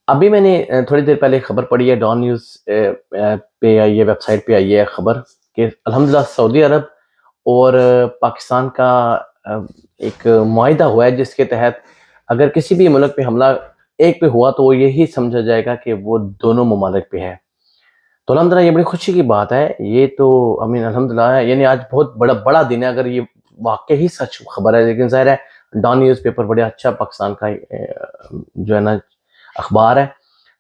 ابھی میں نے تھوڑی دیر پہلے خبر پڑھی ہے، ڈان نیوز پہ آئی ہے، ویب سائٹ پہ آئی ہے خبر کہ الحمدللہ سعودی عرب اور پاکستان کا ایک معاہدہ ہوا ہے جس کے تحت اگر کسی بھی ملک پہ حملہ ایک پہ ہوا تو وہ یہی سمجھا جائے گا کہ وہ دونوں ممالک پہ ہے۔ تو الحمدللہ یہ بڑی خوشی کی بات ہے، یہ تو الحمدللہ ہے، یعنی آج بہت بڑا دن ہے اگر یہ واقعی سچ خبر ہے، لیکن ظاہر ہے ڈان نیوز پیپر بڑے اچھا پاکستان کا جو ہے نا اخبار ہے،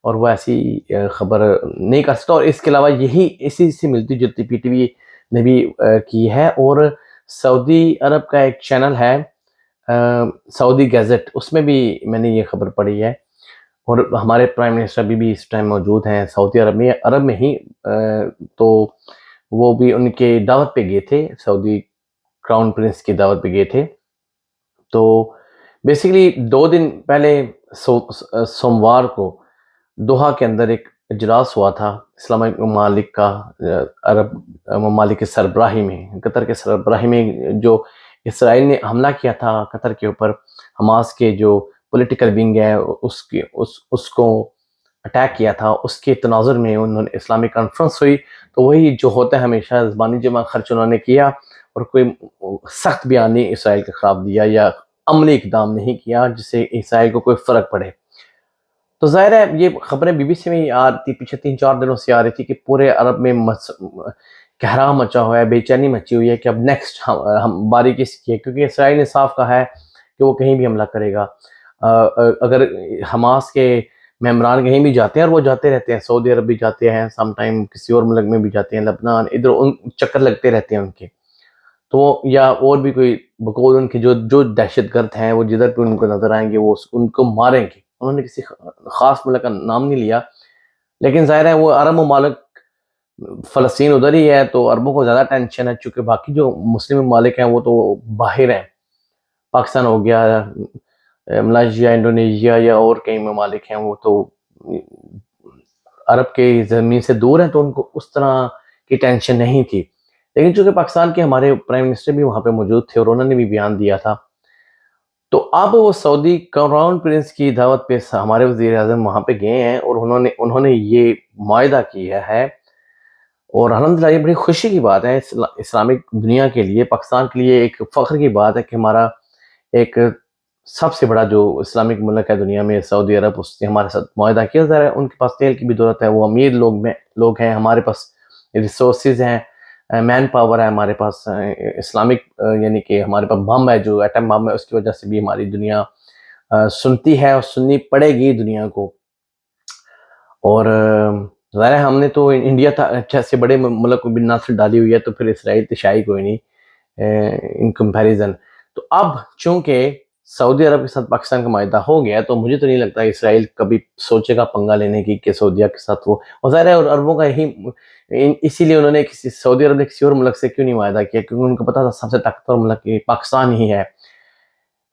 اور وہ ایسی خبر نہیں کر سکتا، اور اس کے علاوہ اسی سے ملتی جلتی پی ٹی وی نے بھی کی ہے، اور سعودی عرب کا ایک چینل ہے سعودی گیزٹ، اس میں بھی میں نے یہ خبر پڑھی ہے، اور ہمارے پرائم منسٹر بھی اس ٹائم موجود ہیں سعودی عرب میں ہی، تو وہ بھی ان کے دعوت پہ گئے تھے، سعودی کراؤن پرنس کی دعوت پہ گئے تھے۔ تو بیسیکلی 2 دن پہلے سوموار کو دوحہ کے اندر ایک اجلاس ہوا تھا اسلامی ممالک کا، عرب ممالک کے سربراہی میں، قطر کے سربراہی میں، جو اسرائیل نے حملہ کیا تھا قطر کے اوپر، حماس کے جو پولیٹیکل ونگ ہے اس کو اٹیک کیا تھا، اس کے تناظر میں انہوں نے اسلامی کانفرنس ہوئی، تو وہی جو ہوتا ہے ہمیشہ زبانی جمع خرچ انہوں نے کیا، اور کوئی سخت بیان نہیں اسرائیل کے خلاف دیا یا عملی اقدام نہیں کیا جس سے اسرائیل کو کوئی فرق پڑے۔ تو ظاہر ہے یہ خبریں بی بی سی میں آتی پیچھے 3-4 دنوں سے آ رہی تھی کہ پورے عرب میں کہرام مچا ہوا ہے، بے چینی مچی ہوئی ہے کہ اب نیکسٹ ہم باری کس کی ہے، کیونکہ اسرائیل نے صاف کہا ہے کہ وہ کہیں بھی حملہ کرے گا۔ اگر حماس کے ممبران کہیں بھی جاتے ہیں، اور وہ جاتے رہتے ہیں، سعودی عرب بھی جاتے ہیں، سم ٹائم کسی اور ملک میں بھی جاتے ہیں، لبنان، ادھر چکر لگتے رہتے ہیں ان کے، تو یا اور بھی کوئی بقول ان کے جو دہشت گرد ہیں، وہ جدھر پہ ان کو نظر آئیں گے وہ ان کو ماریں گے۔ انہوں نے کسی خاص ملک کا نام نہیں لیا، لیکن ظاہر ہے وہ عرب ممالک، فلسطین ادھر ہی ہے تو عربوں کو زیادہ ٹینشن ہے، چونکہ باقی جو مسلم ممالک ہیں وہ تو باہر ہیں، پاکستان ہو گیا، ملائیشیا، انڈونیشیا یا اور کئی ممالک ہیں، وہ تو عرب کے زمین سے دور ہیں، تو ان کو اس طرح کی ٹینشن نہیں تھی، لیکن چونکہ پاکستان کے ہمارے پرائم منسٹر بھی وہاں پہ موجود تھے اور انہوں نے بھی بیان دیا تھا، تو اب وہ سعودی کراؤن پرنس کی دعوت پہ ہمارے وزیر اعظم وہاں پہ گئے ہیں، اور انہوں نے یہ معاہدہ کیا ہے، اور الحمدللہ یہ بڑی خوشی کی بات ہے اسلامک دنیا کے لیے، پاکستان کے لیے ایک فخر کی بات ہے کہ ہمارا ایک سب سے بڑا جو اسلامک ملک ہے دنیا میں، سعودی عرب، اس نے ہمارے ساتھ معاہدہ کیا۔ ظاہر ہے ان کے پاس تیل کی بھی ضرورت ہے، وہ امیر لوگ ہیں، ہمارے پاس ریسورسز ہیں، مین پاور ہے ہمارے پاس، اسلامک یعنی کہ ہمارے پاس بم ہے، جو ایٹم بم ہے، اس کی وجہ سے بھی ہماری دنیا سنتی ہے اور سننی پڑے گی دنیا کو، اور ظاہر ہے ہم نے تو انڈیا تھا اچھا سے بڑے ملک کو بھی نسل ڈالی ہوئی ہے، تو پھر اسرائیل تو شاہی کوئی نہیں ان کمپیریزن۔ تو اب چونکہ سعودی عرب کے ساتھ پاکستان کا معاہدہ ہو گیا، تو مجھے تو نہیں لگتا اسرائیل کبھی سوچے گا پنگا لینے کی کہ سعودیہ کے ساتھ وہ، اور ظاہر ہے اور عربوں کا اسی لیے انہوں نے سعودی عرب نے کسی اور ملک سے کیوں نہیں معاہدہ کیا، کیونکہ ان کو پتا تھا سب سے طاقتور ملک پاکستان ہی ہے،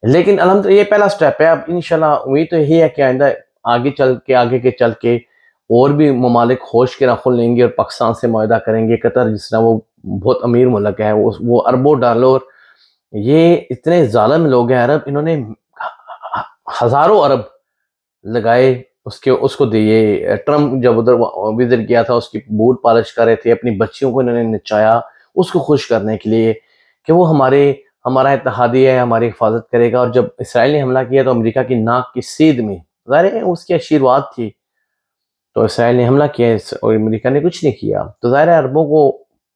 لیکن الحمدللہ یہ پہلا سٹیپ ہے، اب انشاءاللہ امید تو یہی ہے کہ آئندہ آگے کے چل کے اور بھی ممالک ہوش کے ناخن لیں گے اور پاکستان سے معاہدہ کریں گے، قطر جس طرح وہ بہت امیر ملک ہے، وہ اربوں ڈالر، یہ اتنے ظالم لوگ ہیں عرب، انہوں نے ہزاروں ارب لگائے اس کو دیے، ٹرمپ جب ادھر وزٹ کیا تھا اس کی بوٹ پالش کر رہے تھے، اپنی بچیوں کو انہوں نے نچایا اس کو خوش کرنے کے لیے کہ وہ ہمارا اتحادی ہے، ہماری حفاظت کرے گا، اور جب اسرائیل نے حملہ کیا تو امریکہ کی ناک کی سید میں، ظاہر ہے اس کی آشیرواد تھی، تو اسرائیل نے حملہ کیا اور امریکہ نے کچھ نہیں کیا، تو ظاہر ہے عربوں کو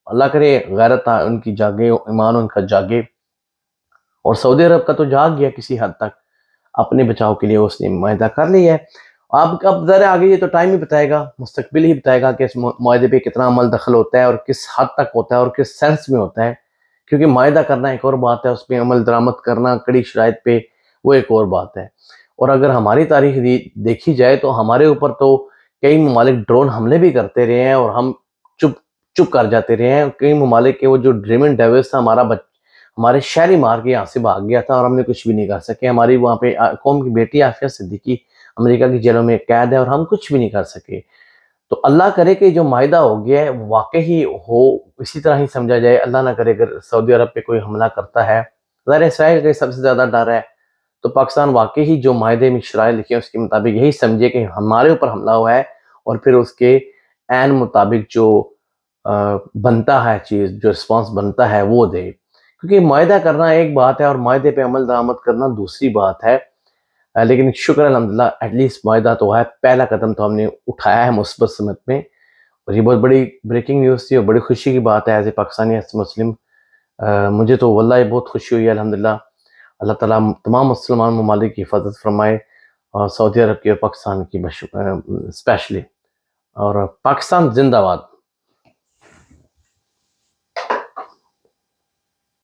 اللہ کرے غیرت ان کی جاگے، ایمان ان کا جاگے، اور سعودی عرب کا تو جاگ گیا کسی حد تک، اپنے بچاؤ کے لیے اس نے معاہدہ کر لیا ہے۔ اب ذرا آگے یہ تو ٹائم ہی بتائے گا، مستقبل ہی بتائے گا کہ اس معاہدے پہ کتنا عمل دخل ہوتا ہے اور کس حد تک ہوتا ہے اور کس سینس میں ہوتا ہے، کیونکہ معاہدہ کرنا ایک اور بات ہے، اس پہ عمل درآمد کرنا کڑی شرائط پہ وہ ایک اور بات ہے، اور اگر ہماری تاریخ دیکھی جائے تو ہمارے اوپر تو کئی ممالک ڈرون حملے بھی کرتے رہے ہیں اور ہم چپ کر جاتے رہے ہیں، کئی ممالک کے وہ جو ڈریمن ڈیوس تھا ہمارے شہری مار کے یہاں سے بھاگ گیا تھا اور ہم نے کچھ بھی نہیں کر سکے، ہماری وہاں پہ قوم کی بیٹی عافیہ صدیقی امریکہ کی جیلوں میں قید ہے اور ہم کچھ بھی نہیں کر سکے، تو اللہ کرے کہ جو معاہدہ ہو گیا ہے واقعی ہو، اسی طرح ہی سمجھا جائے، اللہ نہ کرے اگر سعودی عرب پہ کوئی حملہ کرتا ہے، ظاہر اسرائیل کا سب سے زیادہ ڈر ہے، تو پاکستان واقعی جو معاہدے میں شرائط لکھی ہیں اس کے مطابق یہی سمجھے کہ ہمارے اوپر حملہ ہوا ہے، اور پھر اس کے عین مطابق جو بنتا ہے چیز، جو رسپانس بنتا ہے وہ دے. کیونکہ معاہدہ کرنا ایک بات ہے اور معاہدے پہ عمل درآمد کرنا دوسری بات ہے. لیکن شکر الحمدللہ ایٹ لیسٹ معاہدہ تو ہے، پہلا قدم تو ہم نے اٹھایا ہے مثبت سمت میں، اور یہ بہت بڑی بریکنگ نیوز تھی اور بڑی خوشی کی بات ہے as a Pakistani, as a Muslim. مجھے تو واللہ بہت خوشی ہوئی الحمدللہ. اللہ تعالیٰ تمام مسلمان ممالک کی حفاظت فرمائے، اور سعودی عرب کی اور پاکستان کی اسپیشلی. اور پاکستان زندہ باد.